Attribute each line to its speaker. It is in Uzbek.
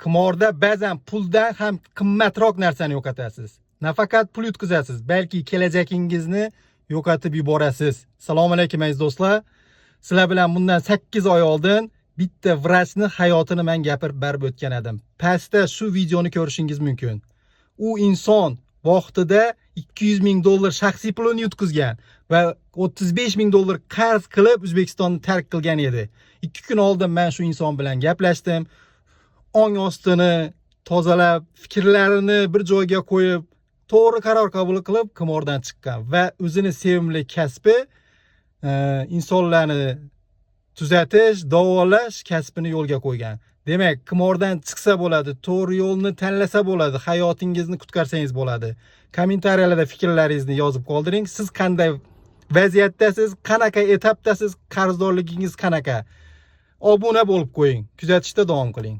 Speaker 1: qimorda ba'zan puldan ham qimmatroq narsani yo'qotasiz. Nafaqat pul yutkazasiz, balki kelajagingizni yo'qotib yuborasiz. Assalomu alaykum aziz do'stlar. Sizlar bilan bundan 8 oy oldin bitta vrachni hayotini men gapirib berib o'tgan edim. Pastda shu videoni ko'rishingiz mumkin. U inson vaqtida $200,000 shaxsiy pulini yutkazgan va $35,000 qarz qilib O'zbekistonni tark qilgan edi. 2 kun oldin men shu inson bilan gaplashdim. Ong ostini tozalab, fikrlarini bir joyga qo'yib, to'g'ri qaror qabul qilib qimordan chiqqan va o'zini sevimli kasbi insonlarni tuzatish, davolash kasbini yo'lga qo'ygan. Demak, qimordan chiqsa bo'ladi, to'g'ri yo'lni tanlasa bo'ladi, hayotingizni qutqarsangiz bo'ladi. Kommentariyalarda fikrlaringizni yozib qoldiring. Siz qanday vaziyatdasiz, qanaqa etapdasiz, qarzdorligingiz qanaqa? Obuna bo'lib qo'ying, kuzatishda davom qiling.